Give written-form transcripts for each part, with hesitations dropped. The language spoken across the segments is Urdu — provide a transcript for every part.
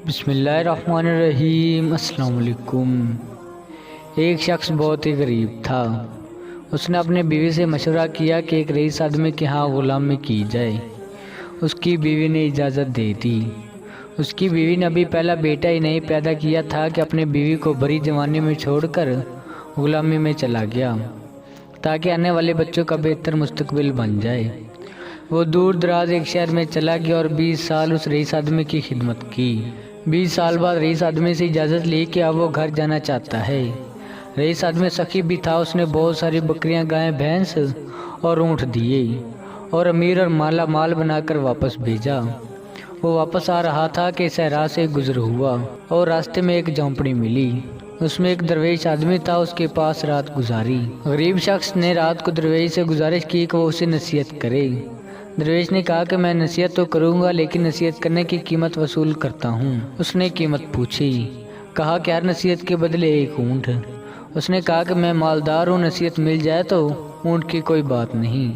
بسم اللہ الرحمن الرحیم۔ السلام علیکم۔ ایک شخص بہت ہی غریب تھا۔ اس نے اپنے بیوی سے مشورہ کیا کہ ایک رئیس آدمی کے ہاں غلامی کی جائے۔ اس کی بیوی نے اجازت دے دی۔ اس کی بیوی نے ابھی پہلا بیٹا ہی نہیں پیدا کیا تھا کہ اپنے بیوی کو بڑی جوانی میں چھوڑ کر غلامی میں چلا گیا تاکہ آنے والے بچوں کا بہتر مستقبل بن جائے۔ وہ دور دراز ایک شہر میں چلا گیا اور 20 سال اس رئیس آدمی کی خدمت کی۔ 20 سال بعد رئیس آدمی سے اجازت لی کہ اب وہ گھر جانا چاہتا ہے۔ رئیس آدمی سخی بھی تھا۔ اس نے بہت ساری بکریاں، گائیں، بھینس اور اونٹ دیے اور امیر اور مالا مال بنا کر واپس بھیجا۔ وہ واپس آ رہا تھا کہ صحرا سے گزر ہوا اور راستے میں ایک جھونپڑی ملی۔ اس میں ایک درویش آدمی تھا۔ اس کے پاس رات گزاری۔ غریب شخص نے رات کو درویش سے گزارش کی کہ وہ اسے نصیحت کرے۔ درویش نے کہا کہ میں نصیحت تو کروں گا لیکن نصیحت کرنے کی قیمت وصول کرتا ہوں۔ اس نے قیمت پوچھی۔ کہا کہ ہر نصیحت کے بدلے ایک اونٹ۔ اس نے کہا کہ میں مالدار ہوں، نصیحت مل جائے تو اونٹ کی کوئی بات نہیں۔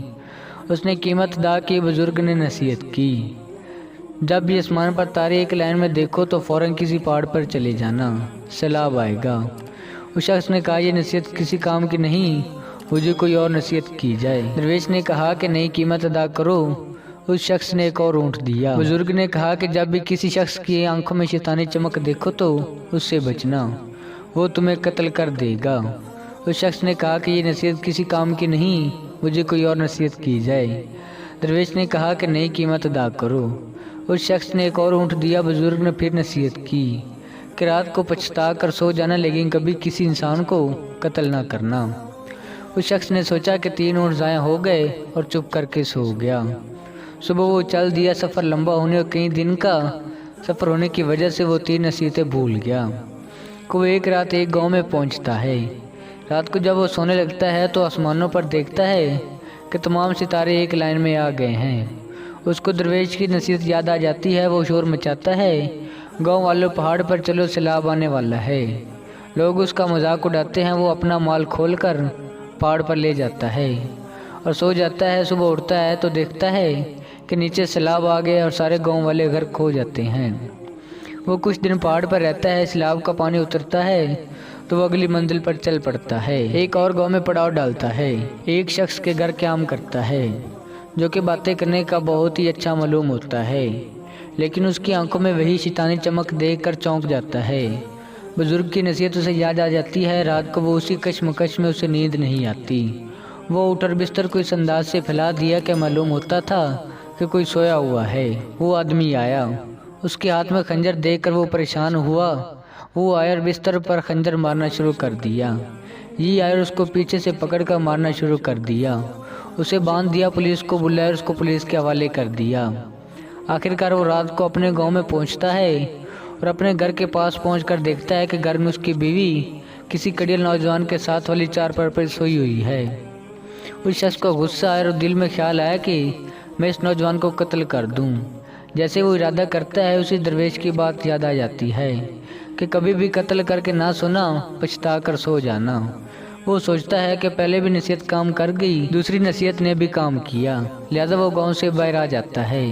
اس نے قیمت ادا کی۔ بزرگ نے نصیحت کی، جب بھی آسمان پر تارے ایک لائن میں دیکھو تو فوراً کسی پہاڑ پر چلے جانا، سیلاب آئے گا۔ اس شخص نے کہا یہ نصیحت کسی کام کی نہیں، مجھے کوئی اور نصیحت کی جائے۔ درویش نے کہا کہ نئی قیمت ادا کرو۔ اس شخص نے ایک اور اونٹ دیا۔ بزرگ نے کہا کہ جب بھی کسی شخص کی آنکھوں میں شیطانی چمک دیکھو تو اس سے بچنا، وہ تمہیں قتل کر دے گا۔ اس شخص نے کہا کہ یہ نصیحت کسی کام کی نہیں، مجھے کوئی اور نصیحت کی جائے۔ درویش نے کہا کہ نئی قیمت ادا کرو۔ اس شخص نے ایک اور اونٹ دیا۔ بزرگ نے پھر نصیحت کی کہ رات کو پچھتا کر سو جانا لیکن کبھی کسی انسان کو قتل نہ کرنا۔ اس شخص نے سوچا کہ 3 اونٹ ضائع ہو گئے اور چپ کر کے سو گیا۔ صبح وہ چل دیا۔ سفر لمبا ہونے اور کئی دن کا سفر ہونے کی وجہ سے وہ 3 نصیحتیں بھول گیا۔ وہ ایک رات ایک گاؤں میں پہنچتا ہے۔ رات کو جب وہ سونے لگتا ہے تو آسمانوں پر دیکھتا ہے کہ تمام ستارے ایک لائن میں آ گئے ہیں۔ اس کو درویش کی نصیحت یاد آ جاتی ہے۔ وہ شور مچاتا ہے، گاؤں والوں پہاڑ پر چلو، سیلاب آنے والا ہے۔ لوگ اس کا مذاق اڑاتے ہیں۔ وہ اپنا مال کھول کر پہاڑ پر لے جاتا ہے اور سو جاتا ہے۔ صبح اٹھتا ہے تو دیکھتا ہے کہ نیچے سیلاب آ گئے اور سارے گاؤں والے گھر کھو جاتے ہیں۔ وہ کچھ دن پہاڑ پر رہتا ہے۔ سیلاب کا پانی اترتا ہے تو وہ اگلی منزل پر چل پڑتا ہے۔ ایک اور گاؤں میں پڑاؤ ڈالتا ہے۔ ایک شخص کے گھر قیام کرتا ہے جو کہ باتیں کرنے کا بہت ہی اچھا معلوم ہوتا ہے، لیکن اس کی آنکھوں میں وہی شیطانی چمک دیکھ کر چونک جاتا ہے۔ بزرگ کی نصیحت اسے یاد آ جاتی ہے۔ رات کو وہ اسی کشمکش میں اسے نیند نہیں آتی۔ وہ اٹھ کر بستر کو اس انداز سے پھیلا دیا کہ معلوم ہوتا تھا کہ کوئی سویا ہوا ہے۔ وہ آدمی آیا۔ اس کے ہاتھ میں خنجر دیکھ کر وہ پریشان ہوا۔ وہ آیا اور بستر پر خنجر مارنا شروع کر دیا۔ یہ آیا اور اس کو پیچھے سے پکڑ کر مارنا شروع کر دیا۔ اسے باندھ دیا، پولیس کو بلایا اور اس کو پولیس کے حوالے کر دیا۔ آخرکار وہ رات کو اپنے گاؤں میں پہنچتا ہے اور اپنے گھر کے پاس پہنچ کر دیکھتا ہے کہ گھر میں اس کی بیوی کسی کڑیل نوجوان کے ساتھ والی چارپائی پر سوئی ہوئی ہے۔ اس شخص کو غصہ آیا اور دل میں خیال آیا کہ میں اس نوجوان کو قتل کر دوں۔ جیسے وہ ارادہ کرتا ہے اسی درویش کی بات یاد آ جاتی ہے کہ کبھی بھی قتل کر کے نہ سونا، پچھتا کر سو جانا۔ وہ سوچتا ہے کہ پہلے بھی نصیحت کام کر گئی، دوسری نصیحت نے بھی کام کیا، لہذا وہ گاؤں سے باہر آ جاتا ہے۔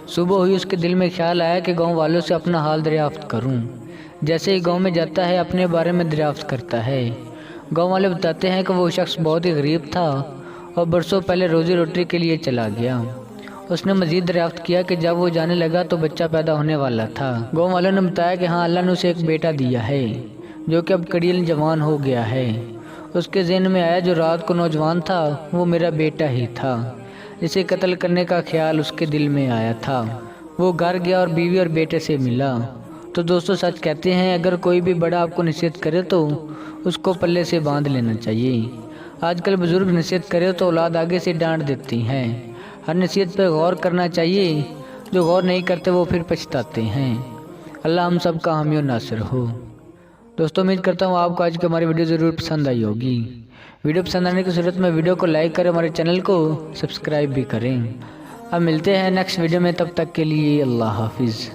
صبح ہوئی، اس کے دل میں خیال آیا کہ گاؤں والوں سے اپنا حال دریافت کروں۔ جیسے ہی گاؤں میں جاتا ہے اپنے بارے میں دریافت کرتا ہے۔ گاؤں والے بتاتے ہیں کہ وہ شخص بہت ہی غریب تھا اور برسوں پہلے روزی روٹی کے لیے چلا گیا۔ اس نے مزید دریافت کیا کہ جب وہ جانے لگا تو بچہ پیدا ہونے والا تھا۔ گاؤں والوں نے بتایا کہ ہاں، اللہ نے اسے ایک بیٹا دیا ہے جو کہ اب قریل جوان ہو گیا ہے۔ اس کے ذہن میں آیا جو رات کو نوجوان تھا وہ میرا بیٹا ہی تھا، جسے قتل کرنے کا خیال اس کے دل میں آیا تھا۔ وہ گھر گیا اور بیوی اور بیٹے سے ملا۔ تو دوستو، سچ کہتے ہیں اگر کوئی بھی بڑا آپ کو نصیحت کرے تو اس کو پلے سے باندھ لینا چاہیے۔ آج کل بزرگ نصیحت کرے تو اولاد آگے سے ڈانٹ دیتی ہیں۔ ہر نصیحت پہ غور کرنا چاہیے، جو غور نہیں کرتے وہ پھر پچھتاتے ہیں۔ اللہ ہم سب کا حامی و ناصر ہو۔ دوستو، امید کرتا ہوں آپ کو آج کی ہماری ویڈیو ضرور پسند آئی ہوگی۔ ویڈیو پسند آنے کی صورت میں ویڈیو کو لائک کریں، ہمارے چینل کو سبسکرائب بھی کریں۔ اب ملتے ہیں نیکسٹ ویڈیو میں، تب تک کے لیے اللہ حافظ۔